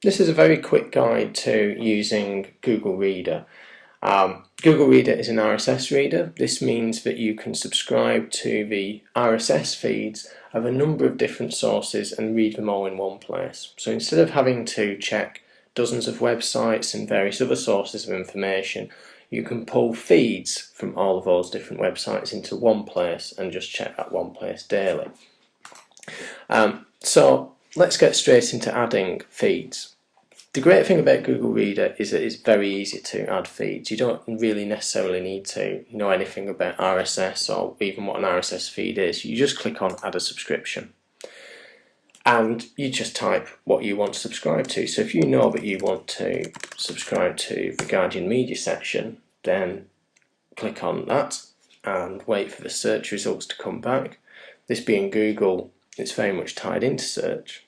This is a very quick guide to using Google Reader. Google Reader is an RSS reader. This means that you can subscribe to the RSS feeds of a number of different sources and read them all in one place. So instead of having to check dozens of websites and various other sources of information, you can pull feeds from all of those different websites into one place and just check that one place daily. So let's get straight into adding feeds. The great thing about Google Reader is that it's very easy to add feeds. You don't really necessarily need to know anything about RSS or even what an RSS feed is. You just click on add a subscription and you just type what you want to subscribe to. So if you know that you want to subscribe to the Guardian Media section, then click on that and wait for the search results to come back. This being Google, it's very much tied into search.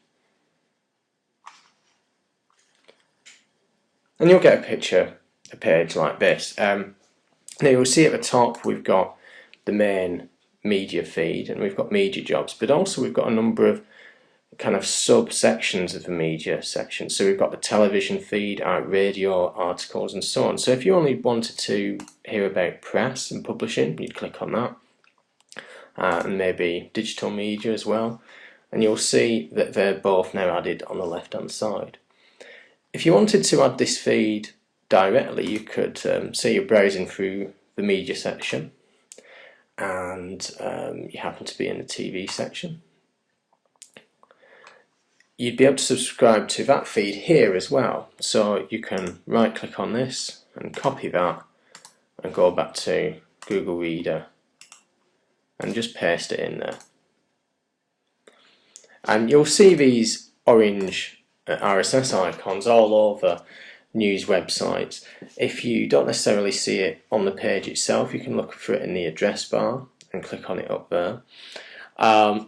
And you'll get a page like this. Now you'll see at the top we've got the main media feed and we've got media jobs, but also we've got a number of kind of subsections of the media section. So we've got the television feed, our radio, articles and so on. So if you only wanted to hear about press and publishing, you'd click on that. And maybe digital media as well. And you'll see that they're both now added on the left hand side. If you wanted to add this feed directly, you could say you're browsing through the media section and you happen to be in the TV section. You'd be able to subscribe to that feed here as well. So you can right click on this and copy that and go back to Google Reader and just paste it in there. And you'll see these orange RSS icons all over news websites. If you don't necessarily see it on the page itself, you can look for it in the address bar and click on it up there. Or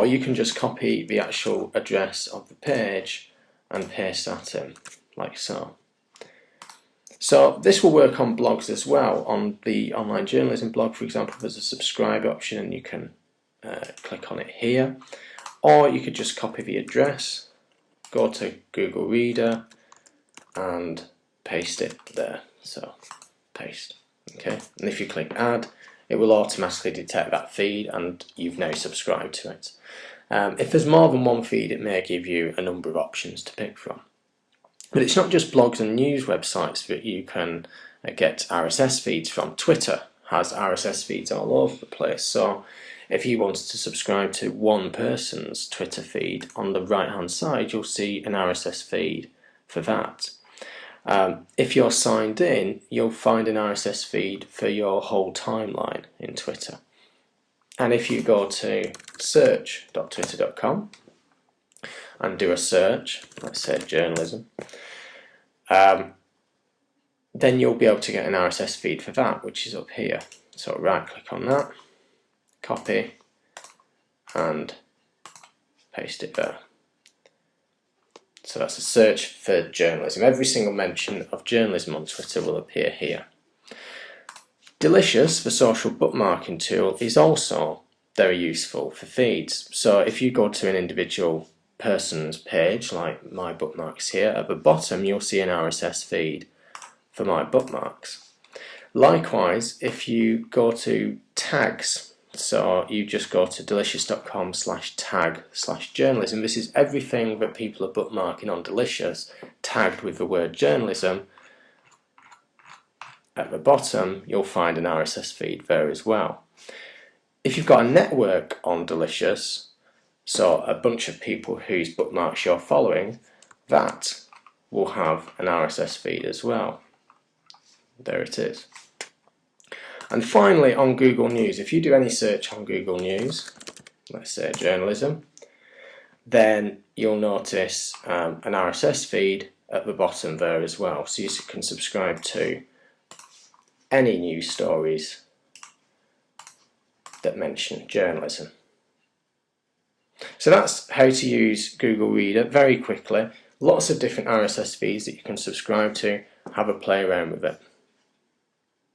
you can just copy the actual address of the page and paste that in, like so. So this will work on blogs as well. On the online journalism blog, for example, there's a subscribe option and you can click on it here. Or you could just copy the address, go to Google Reader and paste it there. So paste, okay. And if you click add, it will automatically detect that feed and you've now subscribed to it. If there's more than one feed, it may give you a number of options to pick from. But it's not just blogs and news websites that you can get RSS feeds from. Twitter has RSS feeds all over the place. So if you wanted to subscribe to one person's Twitter feed, on the right hand side you'll see an RSS feed for that. If you're signed in, you'll find an RSS feed for your whole timeline in Twitter. And if you go to search.twitter.com and do a search, let's say journalism, then you'll be able to get an RSS feed for that, which is up here. So right click on that, copy and paste it there. So that's a search for journalism. Every single mention of journalism on Twitter will appear here. Delicious, the social bookmarking tool, is also very useful for feeds. So if you go to an individual person's page, like my bookmarks here, at the bottom you'll see an RSS feed for my bookmarks. Likewise, if you go to tags, so you just go to delicious.com/tag/journalism. This is everything that people are bookmarking on Delicious, tagged with the word journalism. At the bottom, you'll find an RSS feed there as well. If you've got a network on Delicious, so a bunch of people whose bookmarks you're following, that will have an RSS feed as well. There it is. And finally, on Google News, if you do any search on Google News, let's say journalism, then you'll notice an RSS feed at the bottom there as well. So you can subscribe to any news stories that mention journalism. So that's how to use Google Reader very quickly. Lots of different RSS feeds that you can subscribe to. Have a play around with it.